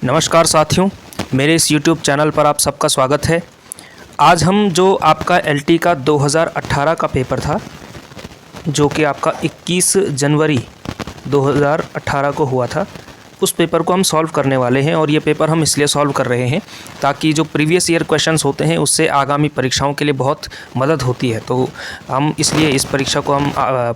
नमस्कार साथियों, मेरे इस YouTube चैनल पर आप सबका स्वागत है। आज हम जो आपका LT का 2018 का पेपर था, जो कि आपका 21 जनवरी 2018 को हुआ था, उस पेपर को हम सॉल्व करने वाले हैं। और ये पेपर हम इसलिए सॉल्व कर रहे हैं ताकि जो प्रीवियस ईयर क्वेश्चंस होते हैं उससे आगामी परीक्षाओं के लिए बहुत मदद होती है। तो हम इसलिए इस परीक्षा को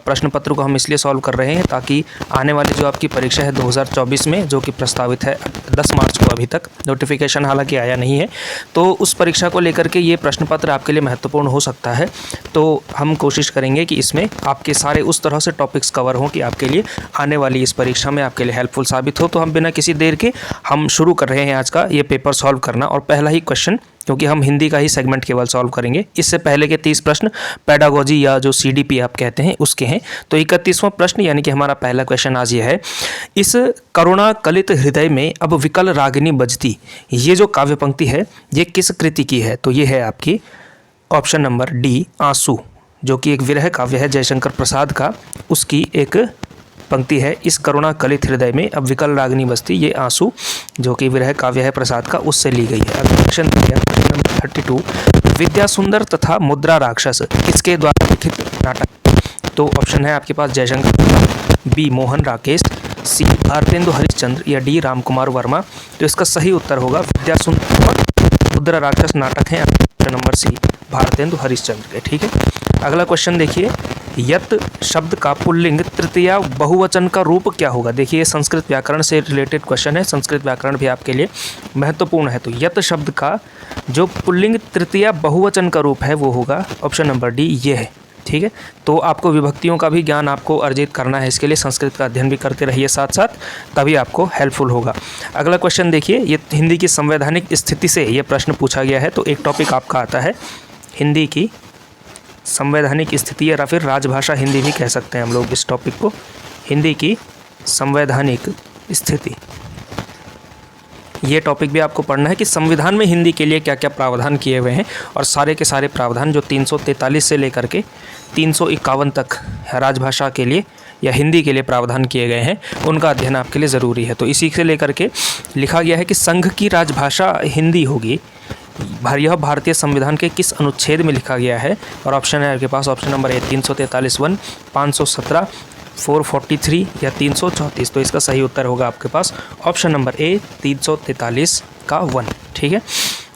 प्रश्न पत्र को हम इसलिए सॉल्व कर रहे हैं ताकि आने वाली जो आपकी परीक्षा है 2024 में, जो कि प्रस्तावित है 10 मार्च को, अभी तक नोटिफिकेशन हालांकि आया नहीं है, तो उस परीक्षा को लेकर के ये प्रश्न पत्र आपके लिए महत्वपूर्ण हो सकता है। तो हम कोशिश करेंगे कि इसमें आपके सारे उस तरह से टॉपिक्स कवर हों कि आपके लिए आने वाली इस परीक्षा में आपके लिए हेल्पफुल साबित हो। तो हम बिना किसी देर के हम शुरू कर रहे हैं आज का ये पेपर सॉल्व करना। और पहला ही क्वेश्चन, क्योंकि हम हिंदी का ही सेगमेंट केवल सॉल्व करेंगे, इससे पहले के 30 प्रश्न पेडागोजी या जो CDP आप कहते हैं उसके हैं। तो 31वां प्रश्न यानी कि हमारा पहला क्वेश्चन आज ये है, इस करुणा कलित हृदय में अब विकल रागिनी बजती, ये जो काव्य पंक्ति है ये किस कृति की है? तो ये है आपकी ऑप्शन नंबर डी, आंसू, जो कि एक विरह काव्य है जयशंकर प्रसाद का, उसकी एक पंक्ति है। इस करुणा कलित हृदय में अब विकल रागिनी बजती, ये आंसू जो कि विरह काव्य है प्रसाद का, उससे ली गई है। अब क्वेश्चन नंबर 32, विद्या सुंदर तथा मुद्रा राक्षस किसके द्वारा लिखित नाटक? तो ऑप्शन है आपके पास जयशंकर प्रसाद, बी मोहन राकेश, सी भारतेंदु हरिश्चंद्र या डी रामकुमार वर्मा। तो इसका सही उत्तर होगा विद्या सुंदर और मुद्रा राक्षस नाटक है option number C, Bharatendu Harishchandra के। ठीक है, अगला क्वेश्चन देखिए, यत शब्द का पुल्लिंग तृतीया बहुवचन का रूप क्या होगा? देखिए ये संस्कृत व्याकरण से रिलेटेड क्वेश्चन है, संस्कृत व्याकरण भी आपके लिए महत्वपूर्ण है। तो यत शब्द का जो पुल्लिंग तृतीया बहुवचन का रूप है वो होगा ऑप्शन नंबर डी, ये है। ठीक है, तो आपको विभक्तियों का भी ज्ञान आपको अर्जित करना है, इसके लिए संस्कृत का अध्ययन भी करते रहिए साथ साथ, तभी आपको हेल्पफुल होगा। अगला क्वेश्चन देखिए, ये हिंदी की संवैधानिक स्थिति से ये प्रश्न पूछा गया है। तो एक टॉपिक आपका आता है हिंदी की संवैधानिक स्थिति, या फिर राजभाषा हिंदी भी कह सकते हैं हम लोग इस टॉपिक को, हिंदी की संवैधानिक स्थिति। ये टॉपिक भी आपको पढ़ना है कि संविधान में हिंदी के लिए क्या क्या प्रावधान किए हुए हैं, और सारे के सारे प्रावधान जो 343 से लेकर के 351 तक राजभाषा के लिए या हिंदी के लिए प्रावधान किए गए हैं, उनका अध्ययन आपके लिए ज़रूरी है। तो इसी से लेकर के लिखा गया है कि संघ की राजभाषा हिंदी होगी, यह भारतीय संविधान के किस अनुच्छेद में लिखा गया है? और ऑप्शन है आपके पास ऑप्शन नंबर ए 343(1), 517, 443 या 334। तो इसका सही उत्तर होगा आपके पास ऑप्शन नंबर ए 343 का 1। ठीक है,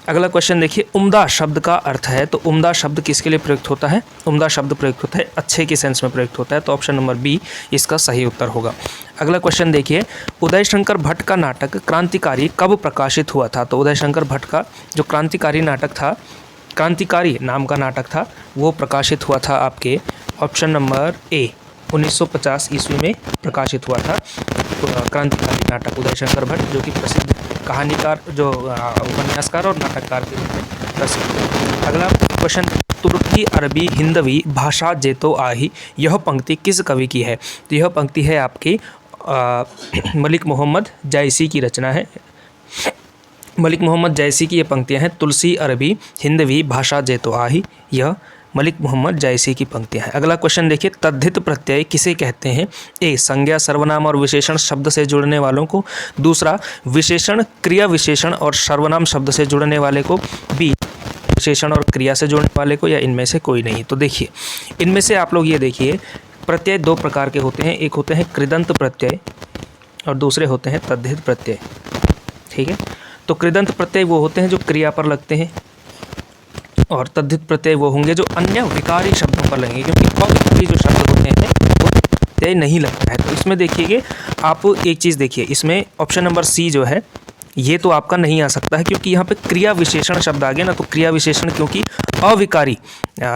अगला क्वेश्चन देखिए, उम्दा शब्द का अर्थ है। तो उम्दा शब्द किसके लिए प्रयुक्त होता है? उम्दा शब्द प्रयुक्त होता है अच्छे की सेंस में प्रयुक्त होता है। तो ऑप्शन नंबर बी इसका सही उत्तर होगा। अगला क्वेश्चन देखिए, उदय शंकर भट्ट का नाटक क्रांतिकारी कब प्रकाशित हुआ था? तो उदय शंकर भट्ट का जो क्रांतिकारी नाटक था, क्रांतिकारी नाम का नाटक था, वो प्रकाशित हुआ था आपके ऑप्शन नंबर ए 1950 ईस्वी में प्रकाशित हुआ था क्रांतिकारी नाटक उदय शंकर भट्ट, जो कि प्रसिद्ध कहानीकार, जो उपन्यासकार और नाटककार के रूप में प्रसिद्ध। अगला क्वेश्चन, तुर्की अरबी हिंदवी भाषा जेतो आही, यह पंक्ति किस कवि की है? तो यह पंक्ति है आपकी मलिक मोहम्मद जैसी की रचना है। मलिक मोहम्मद जैसी की ये पंक्तियां हैं, तुलसी अरबी हिंदवी भाषा जेतो आही, यह मलिक मोहम्मद जैसी की पंक्तियां हैं। अगला क्वेश्चन देखिए, तद्धित प्रत्यय किसे कहते हैं? ए संज्ञा सर्वनाम और विशेषण शब्द से जुड़ने वालों को, दूसरा विशेषण क्रिया विशेषण और सर्वनाम शब्द से जुड़ने वाले को, बी विशेषण और क्रिया से जुड़ने वाले को, या इनमें से कोई नहीं। तो देखिए इनमें से आप लोग ये देखिए, प्रत्यय दो प्रकार के होते हैं, एक होते हैं कृदंत प्रत्यय और दूसरे होते हैं तद्धित प्रत्यय। ठीक है, तो कृदंत प्रत्यय वो होते हैं जो क्रिया पर लगते हैं, और तद्धित प्रत्यय वो होंगे जो अन्य विकारी शब्दों पर लगेंगे, क्योंकि अविकारी जो शब्द होते हैं वो प्रत्यय नहीं लगता है। तो इसमें देखिए आप एक चीज़ देखिए, इसमें ऑप्शन नंबर सी जो है ये तो आपका नहीं आ सकता है, क्योंकि यहाँ पे क्रिया विशेषण शब्द आ गया ना, तो क्रिया विशेषण क्योंकि अविकारी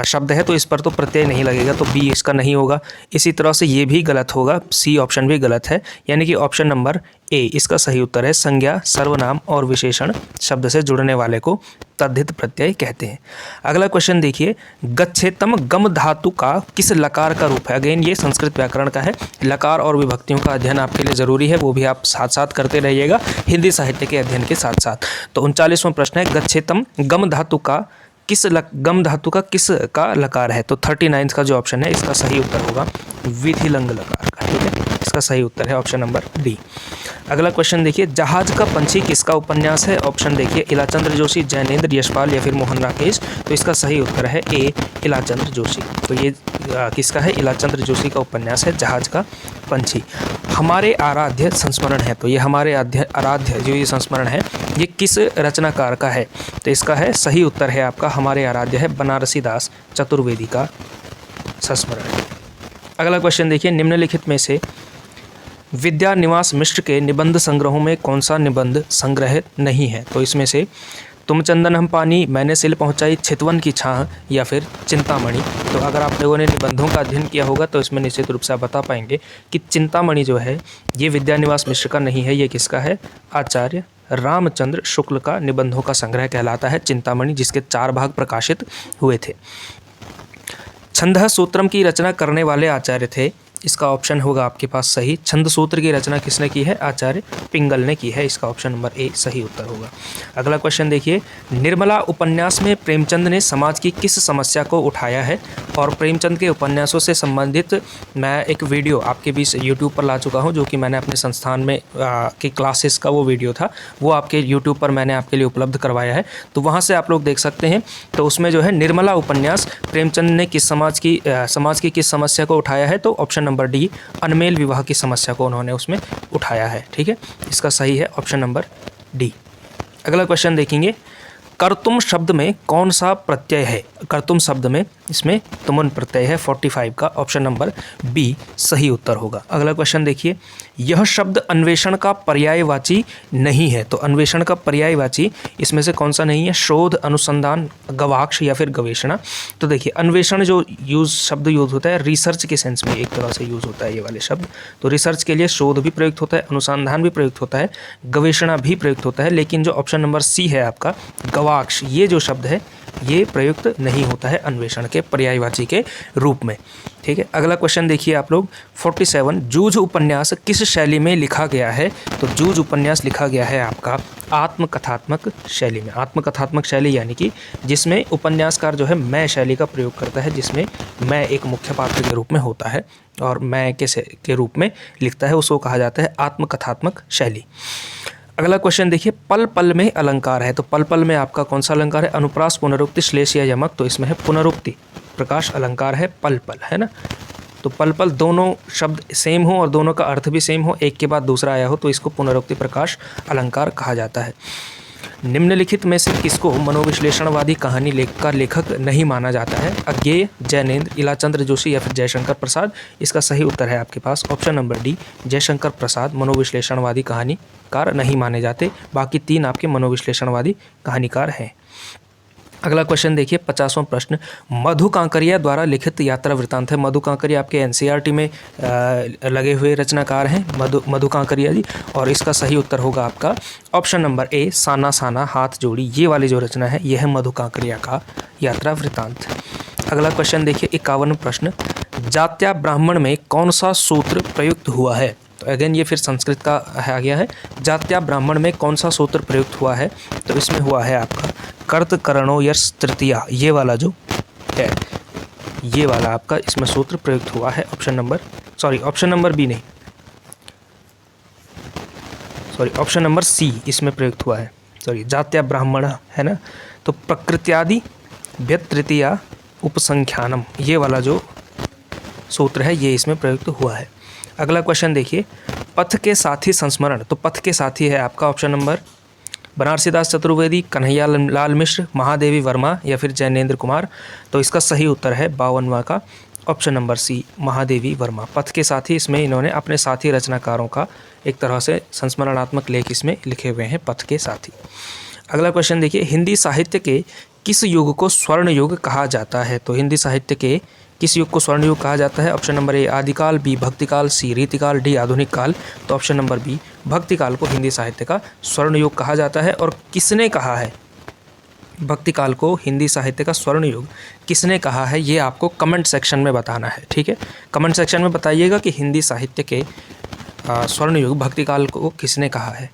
शब्द है तो इस पर तो प्रत्यय नहीं लगेगा, तो बी इसका नहीं होगा। इसी तरह से ये भी गलत होगा, सी ऑप्शन भी गलत है, यानी कि ऑप्शन नंबर ए इसका सही उत्तर है। संज्ञा सर्वनाम और विशेषण शब्द से जुड़ने वाले को तद्धित प्रत्यय कहते हैं। अगला क्वेश्चन देखिए, गच्छेतम गम धातु का किस लकार का रूप है? अगेन ये संस्कृत व्याकरण का है, लकार और विभक्तियों का अध्ययन आपके लिए ज़रूरी है, वो भी आप साथ साथ करते रहिएगा हिंदी साहित्य के अध्ययन के साथ साथ। तो 39वां प्रश्न है, गच्छेतम गम धातु का गम धातु का किस का लकार है? तो 39 का जो ऑप्शन है इसका सही उत्तर होगा विधिलिंग लकार का। ठीक है, इसका सही उत्तर है ऑप्शन नंबर डी। अगला क्वेश्चन देखिए, जहाज का पंछी किसका उपन्यास है? ऑप्शन देखिए, इलाचंद्र जोशी, जैनेन्द्र यशपाल या फिर मोहन राकेश। तो इसका सही उत्तर है ए, इलाचंद्र जोशी। तो ये किसका है? इलाचंद्र जोशी का उपन्यास है जहाज का पंछी। हमारे आराध्य संस्मरण है, तो ये हमारे आराध्य जो ये संस्मरण है ये किस रचनाकार का है? तो इसका है सही उत्तर है आपका हमारे आराध्य है बनारसी दास चतुर्वेदी का संस्मरण। अगला क्वेश्चन देखिए, निम्नलिखित में से विद्या निवास मिश्र के निबंध संग्रहों में कौन सा निबंध संग्रह नहीं है? तो इसमें से तुम चंदन हम पानी, मैंने सिल पहुंचाई, चितवन की छाह या फिर चिंतामणि। तो अगर आप लोगों ने निबंधों का अध्ययन किया होगा तो इसमें निश्चित रूप से आप बता पाएंगे कि चिंतामणि जो है ये विद्यानिवास मिश्र का नहीं है, ये किसका है? आचार्य रामचंद्र शुक्ल का निबंधों का संग्रह कहलाता है चिंतामणि, जिसके 4 भाग प्रकाशित हुए थे। छंद सूत्रम की रचना करने वाले आचार्य थे, इसका ऑप्शन होगा आपके पास सही। छंद सूत्र की रचना किसने की है? आचार्य पिंगल ने की है, इसका ऑप्शन नंबर ए सही उत्तर होगा। अगला क्वेश्चन देखिए, निर्मला उपन्यास में प्रेमचंद ने समाज की किस समस्या को उठाया है? और प्रेमचंद के उपन्यासों से संबंधित मैं एक वीडियो आपके बीच यूट्यूब पर ला चुका हूं, जो कि मैंने अपने संस्थान में की क्लासेस का वो वीडियो था, वो आपके यूट्यूब पर मैंने आपके लिए उपलब्ध करवाया है, तो वहाँ से आप लोग देख सकते हैं। तो उसमें जो है निर्मला उपन्यास प्रेमचंद ने किस समाज की किस समस्या को उठाया है? तो ऑप्शन नंबर डी, अनमेल विवाह की समस्या को उन्होंने उसमें उठाया है। ठीक है, इसका सही है ऑप्शन नंबर डी। अगला क्वेश्चन देखेंगे, कर्तुम शब्द में कौन सा प्रत्यय है? कर्तुम शब्द में इसमें तुमुन प्रत्यय है 45 का, ऑप्शन नंबर बी सही उत्तर होगा। अगला क्वेश्चन देखिए, यह शब्द अन्वेषण का पर्यायवाची नहीं है। तो अन्वेषण का पर्यायवाची इसमें से कौन सा नहीं है? शोध, अनुसंधान, गवाक्ष या फिर गवेषणा। तो देखिए, अन्वेषण जो शब्द यूज होता है रिसर्च के सेंस में एक तरह से यूज होता है ये वाले शब्द। तो रिसर्च के लिए शोध भी प्रयुक्त होता है, अनुसंधान भी प्रयुक्त होता है, गवेषणा भी प्रयुक्त होता है, लेकिन जो ऑप्शन नंबर सी है आपका गवाक्ष, ये जो शब्द है ये प्रयुक्त नहीं होता है अन्वेषण के पर्यायवाची के रूप में। ठीक है, अगला क्वेश्चन देखिए आप लोग 47, जूझ उपन्यास किस शैली में लिखा गया है? तो जूझ उपन्यास लिखा गया है आपका आत्मकथात्मक शैली में। आत्मकथात्मक शैली यानी कि जिसमें उपन्यासकार जो है मैं शैली का प्रयोग करता है, जिसमें मैं एक मुख्य पात्र के रूप में होता है और मैं के रूप में लिखता है, उसको कहा जाता है आत्मकथात्मक शैली। अगला क्वेश्चन देखिए, पल पल में अलंकार है। तो पल पल में आपका कौन सा अलंकार है? अनुप्रास, पुनरुक्ति, श्लेष या यमक। तो इसमें है पुनरुक्ति प्रकाश अलंकार है पल पल, है ना। तो पल पल दोनों शब्द सेम हो और दोनों का अर्थ भी सेम हो, एक के बाद दूसरा आया हो, तो इसको पुनरुक्ति प्रकाश अलंकार कहा जाता है। निम्नलिखित में से किसको मनोविश्लेषणवादी कहानी का लेखक नहीं माना जाता है? अज्ञेय, जैनेन्द्र, इलाचंद्र जोशी या फिर जयशंकर प्रसाद। इसका सही उत्तर है आपके पास option number D, Jaishankar Prasad मनोविश्लेषणवादी कहानीकार नहीं माने जाते। बाकी 3 आपके मनोविश्लेषणवादी कहानीकार हैं। अगला क्वेश्चन देखिए 50वां प्रश्न, मधु कांकरिया द्वारा लिखित यात्रा वृत्तांत है। मधु कांकरिया आपके एनसीईआरटी में लगे हुए रचनाकार हैं मधु कांकरिया जी, और इसका सही उत्तर होगा आपका ऑप्शन नंबर ए, साना साना हाथ जोड़ी। ये वाली जो रचना है ये है मधु कांकरिया का यात्रा वृत्तांत। अगला क्वेश्चन देखिए 51वां प्रश्न, जात्या ब्राह्मण में कौन सा सूत्र प्रयुक्त हुआ है? तो अगेन ये फिर संस्कृत का आ गया है। जात्या ब्राह्मण में कौन सा सूत्र प्रयुक्त हुआ है? तो इसमें हुआ है आपका कर्त करणो यश तृतीया, ये वाला जो है ये वाला आपका इसमें सूत्र प्रयुक्त हुआ है। ऑप्शन नंबर बी नहीं, ऑप्शन नंबर सी इसमें प्रयुक्त हुआ है। जात्या ब्राह्मण है ना, तो प्रकृत्यादि व्यतृतीया उपसंख्यानम, ये वाला जो सूत्र है ये इसमें प्रयुक्त हुआ है। अगला क्वेश्चन देखिए, पथ के साथी संस्मरण। तो पथ के साथी है आपका ऑप्शन नंबर बनारसी दास चतुर्वेदी, कन्हैया लाल मिश्र, महादेवी वर्मा या फिर जैनेन्द्र कुमार। तो इसका सही उत्तर है 52वां का option number C, Mahadevi Verma. पथ के साथी, इसमें इन्होंने अपने साथी रचनाकारों का एक तरह से संस्मरणात्मक लेख इसमें लिखे हुए हैं, पथ के साथी। अगला क्वेश्चन देखिए, हिंदी साहित्य के किस युग को स्वर्ण युग कहा जाता है? तो हिंदी साहित्य के किस युग को स्वर्ण युग कहा जाता है? ऑप्शन नंबर ए आदिकाल, बी भक्तिकाल, सी रीतिकाल, डी आधुनिक काल। तो ऑप्शन नंबर बी भक्तिकाल को हिंदी साहित्य का स्वर्ण युग कहा जाता है। और किसने कहा है भक्तिकाल को हिंदी साहित्य का स्वर्ण युग? किसने कहा है ये आपको कमेंट सेक्शन में बताना है। ठीक है, कमेंट सेक्शन में बताइएगा कि हिंदी साहित्य के स्वर्ण युग भक्तिकाल को किसने कहा है।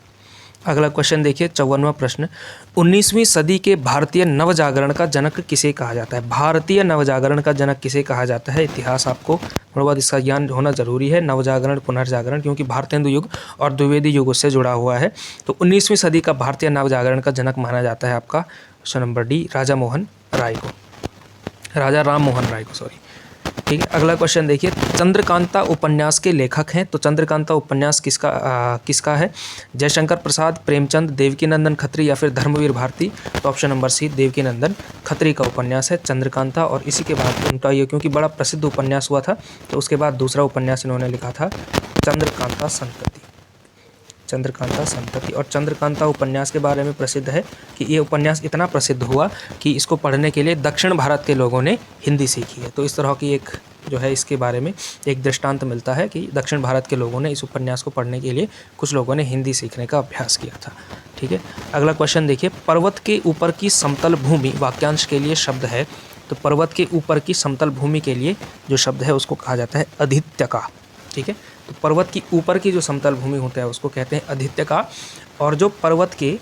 अगला क्वेश्चन देखिए 54वां प्रश्न, 19वीं सदी के भारतीय नवजागरण का जनक किसे कहा जाता है? भारतीय नवजागरण का जनक किसे कहा जाता है? इतिहास आपको थोड़ा बहुत इसका ज्ञान होना जरूरी है। नवजागरण पुनर्जागरण, क्योंकि भारतेंदु युग और द्विवेदी युग उससे जुड़ा हुआ है। तो 19वीं सदी का भारतीय नवजागरण का जनक माना जाता है आपका option number D, Raja Mohan Roy को, राजा राम मोहन राय को, सॉरी। ठीक है, अगला क्वेश्चन देखिए, चंद्रकांता उपन्यास के लेखक हैं। तो चंद्रकांता उपन्यास किसका है? जयशंकर प्रसाद, प्रेमचंद, देवकीनंदन खत्री या फिर धर्मवीर भारती? तो option number C, Devkinandan Khatri का उपन्यास है चंद्रकांता। और इसी के बाद उनका ये, क्योंकि बड़ा प्रसिद्ध उपन्यास हुआ था, तो उसके बाद दूसरा उपन्यास इन्होंने लिखा था चंद्रकांता संतति, चंद्रकांता संतति। और चंद्रकांता उपन्यास के बारे में प्रसिद्ध है कि ये उपन्यास इतना प्रसिद्ध हुआ कि इसको पढ़ने के लिए दक्षिण भारत के लोगों ने हिंदी सीखी है। तो इस तरह की एक जो है इसके बारे में एक दृष्टांत मिलता है कि दक्षिण भारत के लोगों ने इस उपन्यास को पढ़ने के लिए कुछ लोगों ने हिंदी सीखने का अभ्यास किया था। ठीक है, अगला क्वेश्चन देखिए, पर्वत के ऊपर की समतल भूमि वाक्यांश के लिए शब्द है। तो पर्वत के ऊपर की समतल भूमि के लिए जो शब्द है उसको कहा जाता है अधित्यका। ठीक है, तो पर्वत की ऊपर की जो समतल भूमि होता है उसको कहते हैं अधित्यका। और जो पर्वत के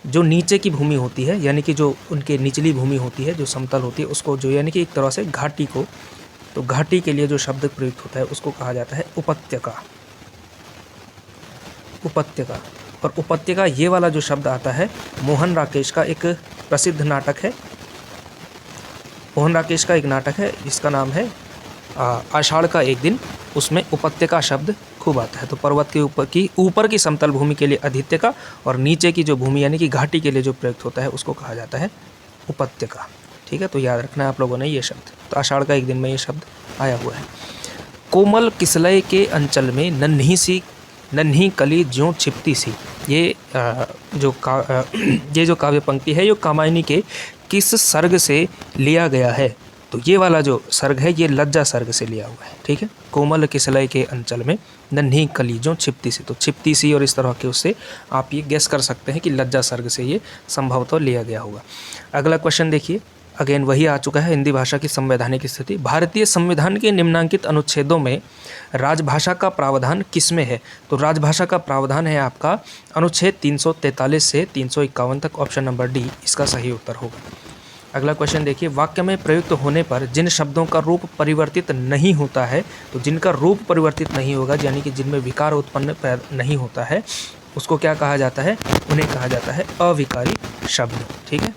जो नीचे की भूमि होती है, यानी कि जो उनके निचली भूमि होती है, जो समतल होती है, उसको जो यानी कि एक तरह से घाटी को, तो घाटी के लिए जो शब्द प्रयुक्त होता है उसको कहा जाता है उपत्यका, उपत्यका। और उपत्यका ये वाला जो शब्द आता है मोहन राकेश का एक प्रसिद्ध नाटक है, मोहन राकेश का एक नाटक है, इसका नाम है आषाढ़ का एक दिन, उसमें उपत्यका शब्द खूब आता है। तो पर्वत के ऊपर की समतल भूमि के लिए अधित्यका और नीचे की जो भूमि यानी कि घाटी के लिए जो प्रयुक्त होता है उसको कहा जाता है उपत्यका। ठीक है, तो याद रखना है आप लोगों ने ये शब्द। तो आषाढ़ का एक दिन में ये शब्द आया हुआ है। कोमल किसलय के अंचल में नन्ही कली ज्यों छिपती सी, ये जो काव्य पंक्ति है ये कामायनी के किस सर्ग से लिया गया है? तो ये वाला जो सर्ग है ये लज्जा सर्ग से लिया हुआ है। ठीक है, कोमल किसलय के अंचल में नन्ही कली ज्यों छिपती सी, तो छिपती सी और इस तरह के उससे आप ये गेस कर सकते हैं कि लज्जा सर्ग से ये संभवतः लिया गया होगा। अगला क्वेश्चन देखिए, अगेन वही आ चुका है, हिंदी भाषा की संवैधानिक स्थिति। भारतीय संविधान के निम्नांकित अनुच्छेदों में राजभाषा का प्रावधान किसमें है? तो राजभाषा का प्रावधान है आपका अनुच्छेद 343 से 351 तक, ऑप्शन नंबर डी इसका सही उत्तर होगा। अगला क्वेश्चन देखिए, वाक्य में प्रयुक्त होने पर जिन शब्दों का रूप परिवर्तित नहीं होता है, तो जिनका रूप परिवर्तित नहीं होगा यानी कि जिनमें विकार उत्पन्न नहीं होता है उसको क्या कहा जाता है? उन्हें कहा जाता है अविकारी शब्द। ठीक है,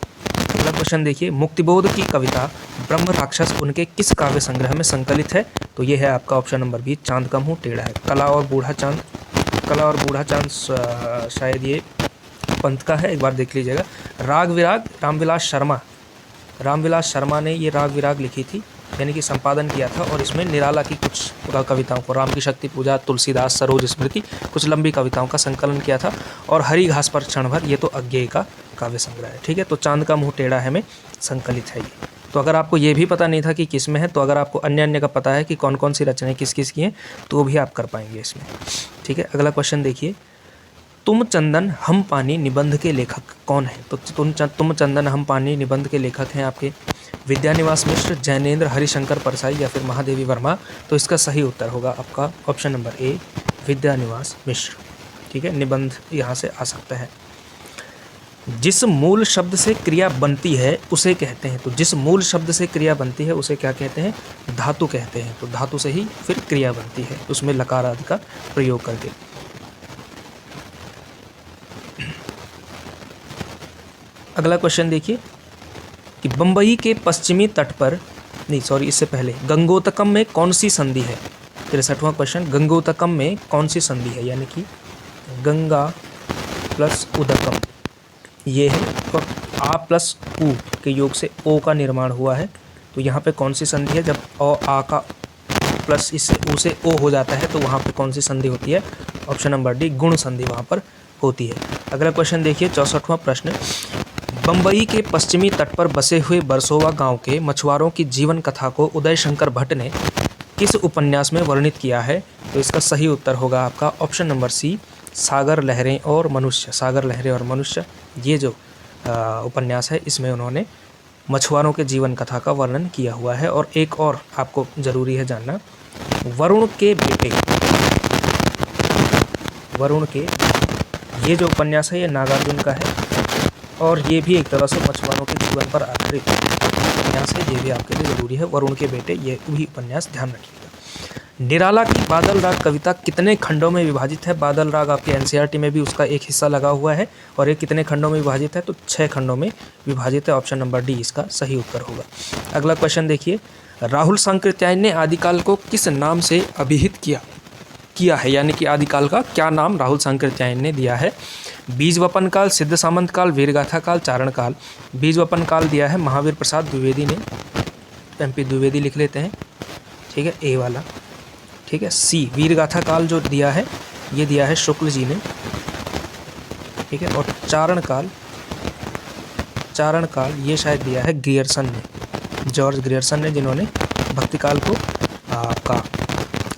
अगला क्वेश्चन देखिए, मुक्तिबोध की कविता ब्रह्म राक्षस उनके किस काव्य संग्रह में संकलित है? तो ये है आपका ऑप्शन नंबर बी, चांद का मुँह टेढ़ा है। कला और बूढ़ा चांद शायद ये पंत का है, एक बार देख लीजिएगा। राग विराग रामविलास शर्मा ने ये राग विराग लिखी थी, यानी कि संपादन किया था। और इसमें निराला की कुछ कविताओं को, राम की शक्ति पूजा, तुलसीदास, सरोज स्मृति, कुछ लंबी कविताओं का संकलन किया था। और हरी घास पर क्षण भर, ये तो अज्ञेय का काव्य संग्रह है। ठीक है, तो चांद का मुँह टेढ़ा है में संकलित है ये। तो अगर आपको ये भी पता नहीं था कि किस में है, तो अगर आपको अन्य का पता है कि कौन कौन सी रचनाएं किस किस की हैं, तो भी आप कर पाएंगे इसमें। ठीक है, अगला क्वेश्चन देखिए, तुम चंदन हम पानी निबंध के लेखक कौन है? तो तुम चंदन हम पानी निबंध के लेखक हैं आपके विद्यानिवास मिश्र, जैनेन्द्र, हरिशंकर परसाई या फिर महादेवी वर्मा? तो इसका सही उत्तर होगा आपका ऑप्शन नंबर ए, विद्यानिवास मिश्र। ठीक है, निबंध यहाँ से आ सकता है। जिस मूल शब्द से क्रिया बनती है उसे कहते हैं, तो जिस मूल शब्द से क्रिया बनती है उसे क्या कहते हैं? धातु कहते हैं। तो धातु से ही फिर क्रिया बनती है, उसमें लकार आदि का प्रयोग करके। अगला क्वेश्चन देखिए कि बंबई के पश्चिमी तट पर, नहीं सॉरी इससे पहले, गंगोतकम में कौन सी संधि है? 63वां क्वेश्चन, गंगोतकम में कौन सी संधि है? यानी कि गंगा प्लस उदकम ये है, तो आ प्लस उ के योग से ओ का निर्माण हुआ है। तो यहाँ पे कौन सी संधि है? जब आ का प्लस इससे उ से ओ हो जाता है तो वहाँ पे कौन सी संधि होती है? ऑप्शन नंबर डी, गुण संधि वहाँ पर होती है। अगला क्वेश्चन देखिए, 64वां प्रश्न, बंबई के पश्चिमी तट पर बसे हुए बरसोवा गांव के मछुआरों की जीवन कथा को उदय शंकर भट्ट ने किस उपन्यास में वर्णित किया है? तो इसका सही उत्तर होगा आपका ऑप्शन नंबर सी, सागर लहरें और मनुष्य। सागर लहरें और मनुष्य ये जो उपन्यास है इसमें उन्होंने मछुआरों के जीवन कथा का वर्णन किया हुआ है। और एक और आपको ज़रूरी है जानना, वरुण के ये जो उपन्यास है ये नागार्जुन का है और ये भी एक तरह से मछुआरों के जीवन पर आधारित उपन्यास है। ये भी आपके लिए ज़रूरी है। वरुण के बेटे, ये भी उपन्यास ध्यान रखिएगा। निराला की बादल राग कविता कितने खंडों में विभाजित है? बादल राग आपके एनसीईआरटी में भी उसका एक हिस्सा लगा हुआ है और ये कितने खंडों में विभाजित है? तो 6 खंडों में विभाजित है। ऑप्शन नंबर डी इसका सही उत्तर होगा। अगला क्वेश्चन देखिए, राहुल सांकृत्यायन ने आदिकाल को किस नाम से अभिहित किया है, यानी कि आदिकाल का क्या नाम राहुल सांकृत्यायन ने दिया है? बीजवपन काल, सिद्ध सामंत काल, वीरगाथा काल, चारण काल। बीजवपन काल दिया है महावीर प्रसाद द्विवेदी ने, MP द्विवेदी लिख लेते हैं, ठीक है, ए वाला, ठीक है। सी वीरगाथा काल जो दिया है ये दिया है शुक्ल जी ने, ठीक है। और चारण काल ये शायद दिया है ग्रियर्सन ने, जॉर्ज ग्रियर्सन ने, जिन्होंने भक्ति काल को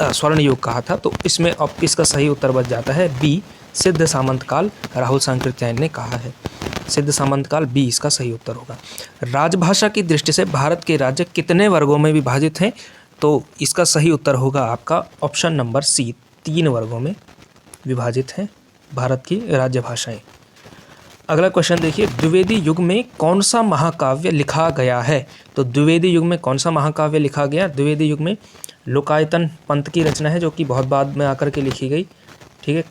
स्वर्ण युग कहा था। तो इसमें अब इसका सही उत्तर बच जाता है बी, सिद्ध सामंत काल राहुल सांकृत्यायन ने कहा है। सिद्ध सामंत काल बी इसका सही उत्तर होगा। राजभाषा की दृष्टि से भारत के राज्य कितने वर्गों में विभाजित हैं? तो इसका सही उत्तर होगा आपका ऑप्शन नंबर सी, 3 वर्गों में विभाजित हैं भारत की राज्य भाषाएं। अगला क्वेश्चन देखिए, द्विवेदी युग में कौन सा महाकाव्य लिखा गया है? तो द्विवेदी युग में कौन सा महाकाव्य लिखा गया? द्विवेदी युग में लोकायतन पंत की रचना है जो कि बहुत बाद में आकर के लिखी गई, ठीक है।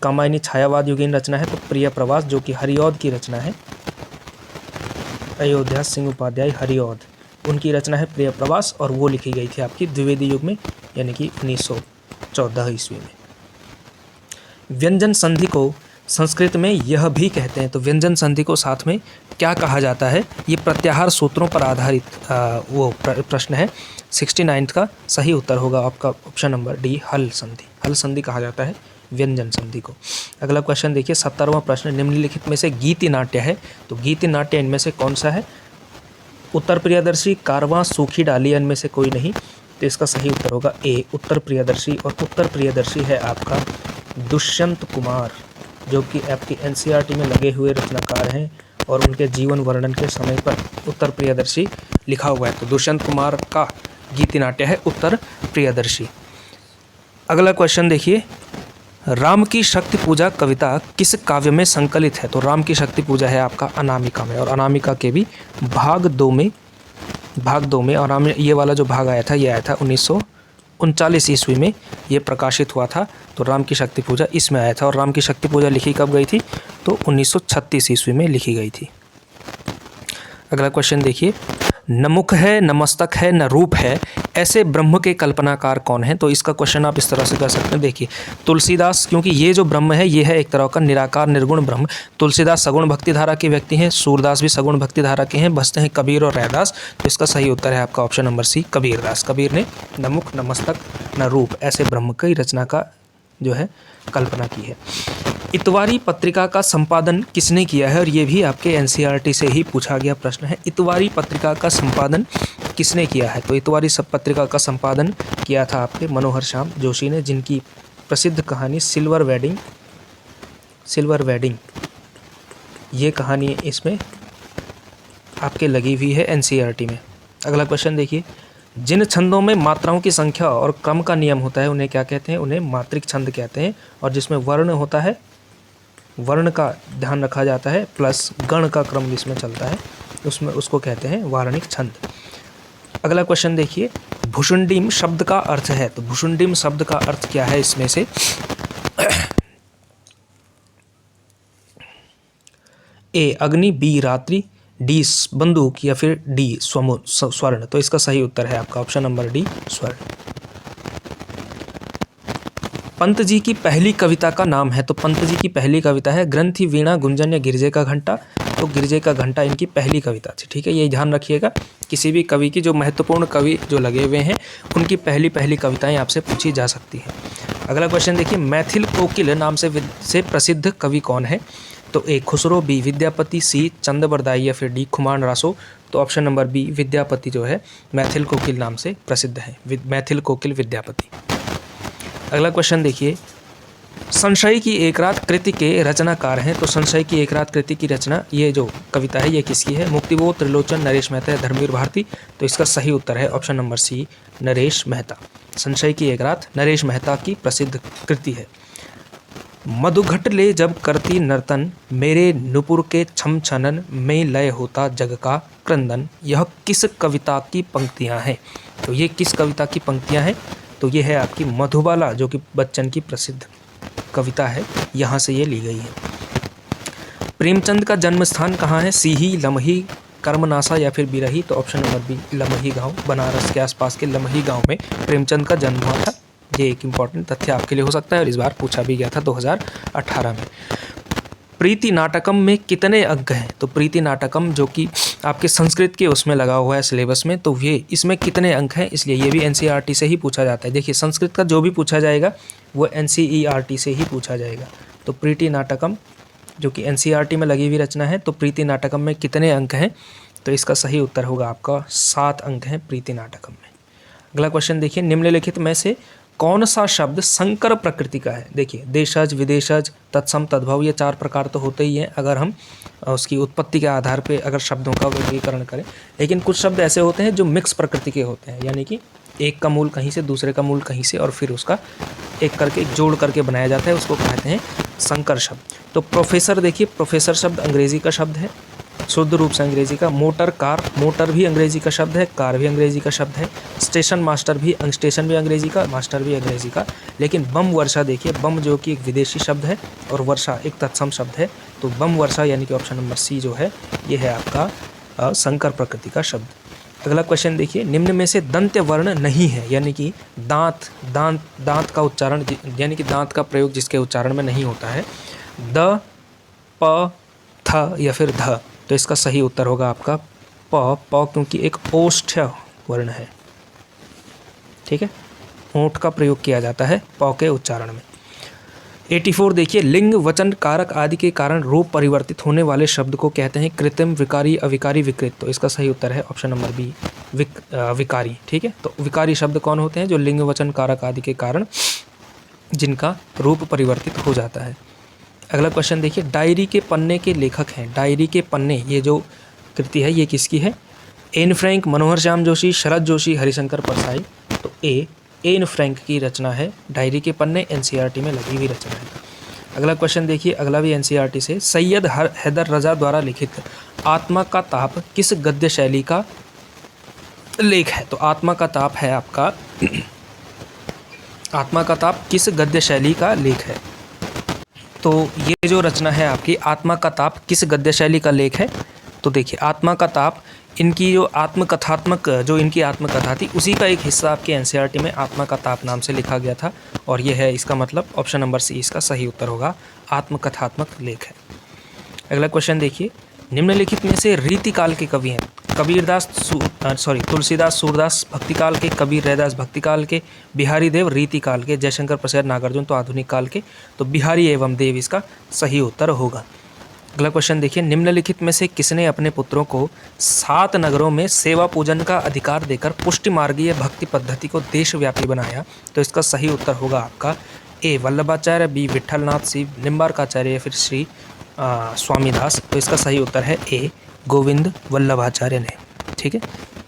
कामायनी छायावाद युगीन रचना है। तो प्रिय प्रवास जो कि हरिऔध की रचना है, अयोध्या सिंह उपाध्याय हरिऔध, उनकी रचना है प्रिय प्रवास और वो लिखी गई थी आपकी द्विवेदी युग में, यानी कि 1914 ईस्वी में। व्यंजन संधि को संस्कृत में यह भी कहते हैं। तो व्यंजन संधि को साथ में क्या कहा जाता है? ये प्रत्याहार सूत्रों पर आधारित वो प्रश्न है। 69 का सही उत्तर होगा आपका ऑप्शन नंबर डी, हल संधि। हल संधि कहा जाता है व्यंजन संधि को। अगला क्वेश्चन देखिए, 17वां प्रश्न, निम्नलिखित में से गीति नाट्य है। तो गीति नाट्य इनमें से कौन सा है? उत्तर प्रियदर्शी, कारवां, सूखी डाली, इनमें से कोई नहीं। तो इसका सही उत्तर होगा ए, उत्तर प्रियदर्शी। और उत्तर प्रियदर्शी है आपका दुष्यंत कुमार, जो कि आपकी एनसीईआरटी में लगे हुए रचनाकार हैं और उनके जीवन वर्णन के समय पर उत्तर प्रियदर्शी लिखा हुआ है। तो दुष्यंत कुमार का गीति नाट्य है उत्तर प्रियदर्शी। अगला क्वेश्चन देखिए, राम की शक्ति पूजा कविता किस काव्य में संकलित है? तो राम की शक्ति पूजा है आपका अनामिका में, और अनामिका के भी भाग 2 में और ये वाला जो भाग आया था ये आया था 1939 ईस्वी में ये प्रकाशित हुआ था। तो राम की शक्ति पूजा इसमें आया था। और राम की शक्ति पूजा लिखी कब गई थी? तो 1936 ईस्वी में लिखी गई थी। अगला क्वेश्चन देखिए, न मुख है, न मस्तक है, न रूप है, ऐसे ब्रह्म के कल्पनाकार कौन है? तो इसका क्वेश्चन आप इस तरह से कर सकते हैं। देखिए, तुलसीदास, क्योंकि ये जो ब्रह्म है ये है एक तरह का निराकार निर्गुण ब्रह्म। तुलसीदास सगुण भक्ति धारा के व्यक्ति हैं, सूरदास भी सगुण भक्ति धारा के हैं, बचते हैं कबीर और रैदास। तो इसका सही उत्तर है आपका option number C, Kabirdas. Kabir ने न मुख, न मस्तक, न रूप, ऐसे ब्रह्म की रचना का जो है कल्पना की है। इतवारी पत्रिका का संपादन किसने किया है? और ये भी आपके एनसीईआरटी से ही पूछा गया प्रश्न है। इतवारी पत्रिका का संपादन किसने किया है? तो इतवारी सब पत्रिका का संपादन किया था आपके मनोहर श्याम जोशी ने, जिनकी प्रसिद्ध कहानी सिल्वर वेडिंग ये कहानी इसमें आपके लगी हुई है एनसीईआरटी में। अगला क्वेश्चन देखिए, जिन छंदों में मात्राओं की संख्या और क्रम का नियम होता है उन्हें क्या कहते हैं? उन्हें मात्रिक छंद कहते हैं। और जिसमें वर्ण होता है, वर्ण का ध्यान रखा जाता है, प्लस गण का क्रम जिसमें चलता है उसमें उसको कहते हैं वार्णिक छंद। अगला क्वेश्चन देखिए, भुषुंडिम शब्द का अर्थ है। तो भुषुंडिम शब्द का अर्थ क्या है इसमें से? ए अग्नि, बी रात्रि, डी बंदूक, या फिर डी स्वर्ण। तो इसका सही उत्तर है आपका ऑप्शन नंबर डी, स्वर्ण। पंत जी की पहली कविता का नाम है। तो पंत जी की पहली कविता है ग्रंथि, वीणा, गुंजन या गिरजे का घंटा। तो गिरजे का घंटा इनकी पहली कविता थी, ठीक है। ये ध्यान रखिएगा, किसी भी कवि की जो महत्वपूर्ण कवि जो लगे हुए हैं उनकी पहली कविताएं आपसे पूछी जा सकती हैं। अगला क्वेश्चन देखिए, मैथिल कोकिल नाम से प्रसिद्ध कवि कौन है? तो ए खुसरो, बी विद्यापति, सी चंद्रबरदाई, या फिर डी खुमान रासो। तो ऑप्शन नंबर बी विद्यापति जो है मैथिल कोकिल नाम से प्रसिद्ध है, मैथिल कोकिल विद्यापति। अगला क्वेश्चन देखिए, संशय की एक रात कृति के रचनाकार हैं। तो संशय की एक रात कृति की रचना, ये जो कविता है ये किसकी है? मुक्तिबोध, त्रिलोचन, नरेश मेहता, धर्मवीर भारती। तो इसका सही उत्तर है option number C, Naresh Mehta. संशय की एक रात नरेश मेहता की प्रसिद्ध कृति है। मधुघट ले जब करती नर्तन, मेरे नुपुर के छम छनन में लय होता जग का क्रंदन। यह किस कविता की पंक्तियां हैं? तो ये किस कविता की पंक्तियां हैं? तो ये है आपकी मधुबाला, जो कि बच्चन की प्रसिद्ध कविता है, यहाँ से ये ली गई है। प्रेमचंद का जन्म स्थान कहाँ है? सीही, लमही, कर्मनासा या फिर बिरही? तो ऑप्शन नंबर बी लमही गांव, बनारस के आसपास के लमही गांव में प्रेमचंद का जन्म हुआ था। ये एक इम्पॉर्टेंट तथ्य आपके लिए हो सकता है और इस बार पूछा भी गया था 2018 में। प्रीति नाटकम में कितने अंक हैं? तो प्रीति नाटकम जो कि आपके संस्कृत के उसमें लगा हुआ है सिलेबस में, तो ये इसमें कितने अंक हैं, इसलिए ये भी एनसीईआरटी से ही पूछा जाता है। देखिए संस्कृत का जो भी पूछा जाएगा वो एनसीईआरटी से ही पूछा जाएगा। तो प्रीति नाटकम जो कि एनसीईआरटी में लगी हुई रचना है, तो प्रीति नाटकम में कितने अंक हैं? तो इसका सही उत्तर होगा आपका 7 अंक हैं प्रीति नाटकम में। अगला क्वेश्चन देखिए, निम्नलिखित में से कौन सा शब्द संकर प्रकृति का है? देखिए देशज, विदेशज, तत्सम, तद्भव, ये 4 प्रकार तो होते ही हैं अगर हम उसकी उत्पत्ति के आधार पे अगर शब्दों का वर्गीकरण करें। लेकिन कुछ शब्द ऐसे होते हैं जो मिक्स प्रकृति के होते हैं, यानी कि एक का मूल कहीं से, दूसरे का मूल कहीं से, और फिर उसका एक करके जोड़ करके बनाया जाता है, उसको कहते हैं संकर शब्द। तो प्रोफेसर, देखिए प्रोफेसर शब्द अंग्रेजी का शब्द है, शुद्ध रूप से अंग्रेजी का। मोटर, कार, मोटर भी अंग्रेजी का शब्द है, कार भी अंग्रेजी का शब्द है। स्टेशन मास्टर भी, स्टेशन भी अंग्रेजी का, मास्टर भी अंग्रेजी का। लेकिन बम वर्षा, देखिए बम जो कि एक विदेशी शब्द है और वर्षा एक तत्सम शब्द है, तो बम वर्षा यानी कि ऑप्शन नंबर सी जो है ये है आपका संकर प्रकृति का शब्द। अगला क्वेश्चन देखिए, निम्न में से दंत्य वर्ण नहीं है, यानी कि दांत का उच्चारण, यानी कि दांत का प्रयोग जिसके उच्चारण में नहीं होता है, द, प, थ या फिर ध। तो इसका सही उत्तर होगा आपका प, क्योंकि एक ओष्ठ्य वर्ण है, ठीक है, ओंठ का प्रयोग किया जाता है प के उच्चारण में। 84 देखिए, लिंग, वचन, कारक आदि के कारण रूप परिवर्तित होने वाले शब्द को कहते हैं कृत्रिम, विकारी, अविकारी, विकृत। तो इसका सही उत्तर है ऑप्शन नंबर बी विकारी, ठीक है। तो विकारी शब्द कौन होते हैं? जो लिंग, वचन, कारक आदि के कारण जिनका रूप परिवर्तित हो जाता है। अगला क्वेश्चन देखिए, डायरी के पन्ने के लेखक हैं। डायरी के पन्ने ये जो कृति है ये किसकी है? एन फ्रैंक, मनोहर श्याम जोशी, शरद जोशी, हरिशंकर परसाई। तो एन फ्रैंक की रचना है डायरी के पन्ने, एनसीईआरटी में लगी हुई रचना है। अगला क्वेश्चन देखिए, अगला भी एनसीईआरटी से। सैयद हैदर रजा द्वारा लिखित आत्मा का ताप किस गद्य शैली का लेख है? तो आत्मा का ताप है आपका आत्मा का ताप किस गद्य शैली का लेख है? तो ये जो रचना है आपकी आत्मा का ताप किस गद्य शैली का लेख है? तो देखिए आत्मा का ताप इनकी जो आत्मकथात्मक जो इनकी आत्मकथा थी उसी का एक हिस्सा आपके एनसीईआरटी में आत्मा का ताप नाम से लिखा गया था, और ये है इसका मतलब ऑप्शन नंबर सी इसका सही उत्तर होगा, आत्मकथात्मक लेख है। अगला क्वेश्चन देखिए, निम्नलिखित में से रीतिकाल के कवि हैं। तुलसीदास सूरदास भक्तिकाल के, कबीर रैदास भक्तिकाल के, बिहारी देव रीतिकाल के, जयशंकर प्रसाद नागार्जुन तो आधुनिक काल के। तो बिहारी एवं देव इसका सही उत्तर होगा। अगला क्वेश्चन देखिए, निम्नलिखित में से किसने अपने पुत्रों को 7 नगरों में सेवा पूजन का अधिकार देकर पुष्टि मार्गीय भक्ति पद्धति को देशव्यापी बनाया? तो इसका सही उत्तर होगा आपका ए वल्लभाचार्य, बी विठलनाथ, सी निम्बार्काचार्य या फिर श्री स्वामीदास। तो इसका सही उत्तर है ए गोविंद वल्लभाचार्य ने, ठीक है।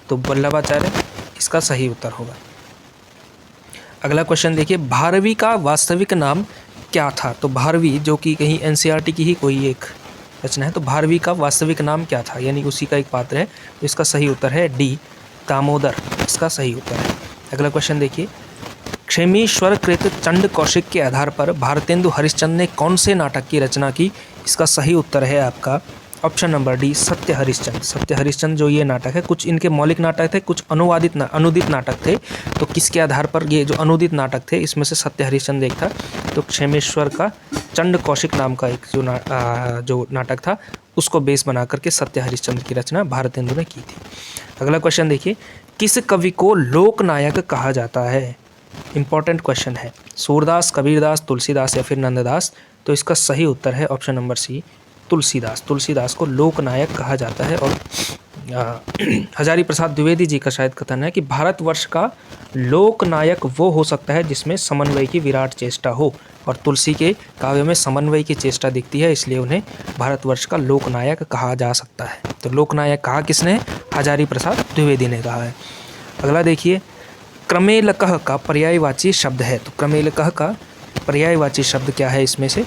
तो वल्लभाचार्य इसका सही उत्तर होगा। अगला क्वेश्चन देखिए, भारवी का वास्तविक नाम क्या था? तो भारवी जो कि कहीं एनसीईआरटी की ही कोई एक रचना है, तो भारवी का वास्तविक नाम क्या था, यानी उसी का एक पात्र है। तो इसका सही उत्तर है डी दामोदर, इसका सही उत्तर है। अगला क्वेश्चन देखिए, क्षेमीश्वर कृत चंड कौशिक के आधार पर भारतेंदु हरिश्चंद्र ने कौन से नाटक की रचना की? इसका सही उत्तर है आपका ऑप्शन नंबर डी सत्य हरिश्चंद्र। सत्य हरिश्चंद्र जो ये नाटक है, कुछ इनके मौलिक नाटक थे, कुछ अनुदित नाटक थे। तो किसके आधार पर ये जो अनुदित नाटक थे इसमें से सत्य हरिश्चंद्र एक था। तो क्षेमेश्वर का चंड कौशिक नाम का एक जो नाटक था उसको बेस बना करके सत्य हरिश्चंद्र की रचना भारतेंदु ने की थी। अगला क्वेश्चन देखिए, किस कवि को लोकनायक कहा जाता है? इंपॉर्टेंट क्वेश्चन है। सूरदास, कबीरदास, तुलसीदास या फिर नंददास? तो इसका सही उत्तर है option number C Tulsidas. Tulsidas को लोकनायक कहा जाता है। और हजारी प्रसाद द्विवेदी जी का शायद कथन है कि भारतवर्ष का लोकनायक वो हो सकता है जिसमें समन्वय की विराट चेष्टा हो, और तुलसी के काव्य में समन्वय की चेष्टा दिखती है, इसलिए उन्हें भारतवर्ष का लोकनायक कहा जा सकता है। तो लोकनायक कहा किसने? हजारी प्रसाद द्विवेदी ने कहा है। अगला देखिए, क्रमेलकः का पर्यायवाची शब्द है। तो क्रमेलकः का पर्यायवाची शब्द क्या है इसमें से?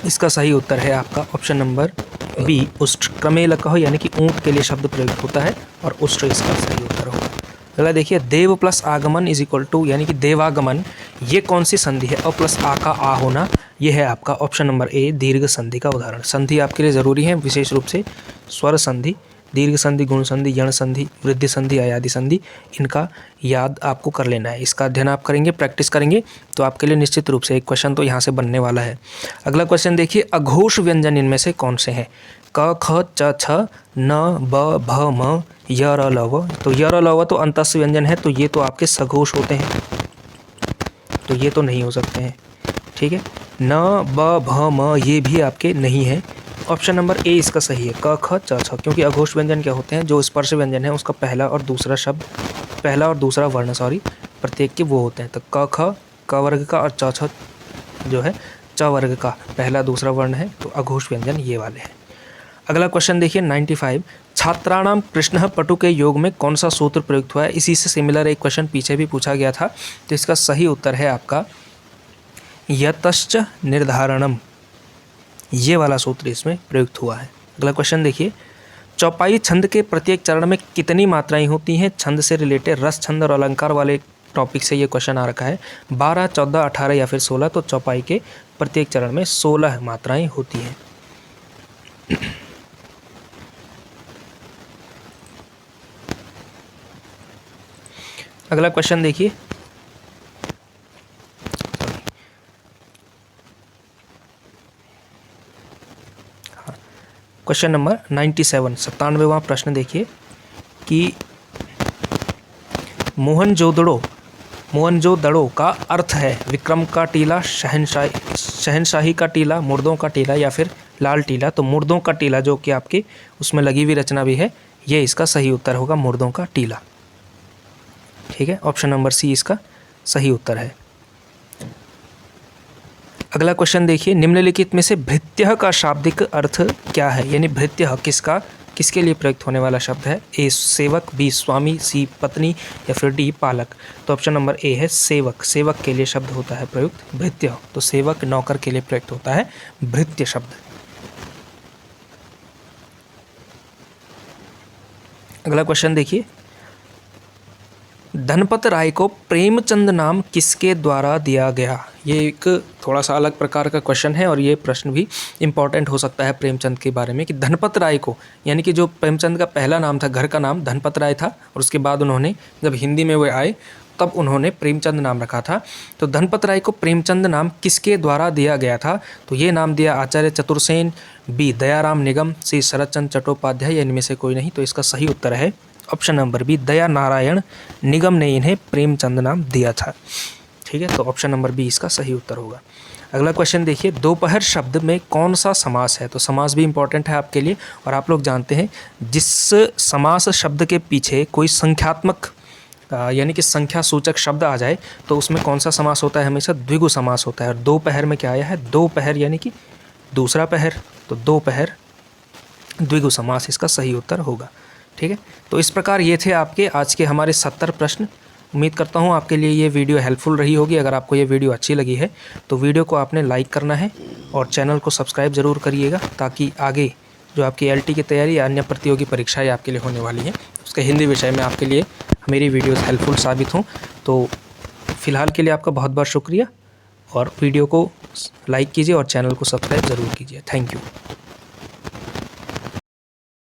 इसका सही उत्तर है आपका ऑप्शन नंबर बी, उष्ट्र। क्रमेलकः यानी कि ऊँट के लिए शब्द प्रयुक्त होता है और उष्ट्र इसका सही उत्तर होगा। अगला देखिए, देव प्लस आगमन इज इक्वल टू, यानी कि देवागमन, ये कौन सी संधि है? अ प्लस आ का आ होना, ये है आपका ऑप्शन नंबर ए, दीर्घ संधि का उदाहरण। संधि आपके लिए ज़रूरी है, विशेष रूप से स्वर संधि, दीर्घ संधि, गुण संधि, यण संधि, वृद्धि संधि, आयादि संधि, इनका याद आपको कर लेना है। इसका अध्ययन आप करेंगे, प्रैक्टिस करेंगे तो आपके लिए निश्चित रूप से एक क्वेश्चन तो यहाँ से बनने वाला है। अगला क्वेश्चन देखिए, अघोष व्यंजन इनमें से कौन से हैं? क ख च छ न ब भ म य र ल व। तो य र ल व तो अंतस्य व्यंजन है, तो ये तो आपके सघोष होते हैं, तो ये तो नहीं हो सकते हैं। ठीक है, न ब भ म ये भी आपके नहीं है। ऑप्शन नंबर ए इसका सही है, क ख च छ, क्योंकि अघोष व्यंजन क्या होते हैं? जो स्पर्श व्यंजन है उसका पहला और दूसरा शब्द, पहला और दूसरा वर्ण प्रत्येक के वो होते हैं। तो क ख क वर्ग का और च छ जो है च वर्ग का पहला दूसरा वर्ण है, तो अघोष व्यंजन ये वाले हैं। अगला क्वेश्चन देखिए 95, छात्राणाम कृष्णः पटु के योग में कौन सा सूत्र प्रयुक्त हुआ है? इसी से सिमिलर एक क्वेश्चन पीछे भी पूछा गया था, तो इसका सही उत्तर है आपका यतश्च निर्धारणम, ये वाला सूत्र इसमें प्रयुक्त हुआ है। अगला क्वेश्चन देखिए, चौपाई छंद के प्रत्येक चरण में कितनी मात्राएं होती हैं? छंद से रिलेटेड रस, छंद और अलंकार वाले टॉपिक से ये क्वेश्चन आ रखा है। 12, 14, 18 या फिर 16, तो चौपाई के प्रत्येक चरण में 16 मात्राएं होती हैं। अगला क्वेश्चन देखिए, क्वेश्चन नंबर 97, 97वां प्रश्न देखिए कि मोहनजोदड़ो का अर्थ है विक्रम का टीला, शहनशाही का टीला, मुर्दों का टीला या फिर लाल टीला। तो मुर्दों का टीला जो कि आपके उसमें लगी हुई रचना भी है, ये इसका सही उत्तर होगा, मुर्दों का टीला। ठीक है, ऑप्शन नंबर सी इसका सही उत्तर है। अगला क्वेश्चन देखिए, निम्नलिखित में से भृत्यः का शाब्दिक अर्थ क्या है? यानी भृत्यः किसके लिए प्रयुक्त होने वाला शब्द है? ए सेवक, बी स्वामी, सी पत्नी या फिर डी पालक। तो ऑप्शन नंबर ए है सेवक, सेवक के लिए शब्द होता है प्रयुक्त भृत्य, तो सेवक नौकर के लिए प्रयुक्त होता है भृत्य शब्द। अगला क्वेश्चन देखिए, धनपत राय को प्रेमचंद नाम किसके द्वारा दिया गया? ये एक थोड़ा सा अलग प्रकार का क्वेश्चन है और ये प्रश्न भी इम्पॉर्टेंट हो सकता है प्रेमचंद के बारे में, कि धनपत राय को, यानी कि जो प्रेमचंद का पहला नाम था, घर का नाम धनपत राय था, और उसके बाद उन्होंने जब हिंदी में वो आए तब उन्होंने प्रेमचंद नाम रखा था। तो धनपत राय को प्रेमचंद नाम किसके द्वारा दिया गया था? तो ये नाम दिया आचार्य चतुर्सेन, बी दयाराम निगम, सी शरदचंद्र चट्टोपाध्याय या इनमें से कोई नहीं। तो इसका सही उत्तर है ऑप्शन नंबर बी, दया नारायण निगम ने इन्हें प्रेमचंद नाम दिया था। ठीक है, तो ऑप्शन नंबर बी इसका सही उत्तर होगा। अगला क्वेश्चन देखिए, दोपहर शब्द में कौन सा समास है? तो समास भी इंपॉर्टेंट है आपके लिए, और आप लोग जानते हैं जिस समास शब्द के पीछे कोई संख्यात्मक यानी कि संख्या सूचक शब्द आ जाए तो उसमें कौन सा समास होता है? हमेशा द्विगु समास होता है। और दोपहर में क्या आया है? दोपहर यानी कि दूसरा पहर, तो दोपहर द्विगु समास इसका सही उत्तर होगा। ठीक है, तो इस प्रकार ये थे आपके आज के हमारे 70 प्रश्न। उम्मीद करता हूँ आपके लिए ये वीडियो हेल्पफुल रही होगी। अगर आपको ये वीडियो अच्छी लगी है तो वीडियो को आपने लाइक करना है और चैनल को सब्सक्राइब ज़रूर करिएगा, ताकि आगे जो आपकी LT की तैयारी या अन्य प्रतियोगी परीक्षाएं आपके लिए होने वाली हैं उसके हिंदी विषय में आपके लिए मेरी वीडियोस हेल्पफुल साबित हों। तो फ़िलहाल के लिए आपका बहुत बहुत शुक्रिया, और वीडियो को लाइक कीजिए और चैनल को सब्सक्राइब ज़रूर कीजिए। Thank you.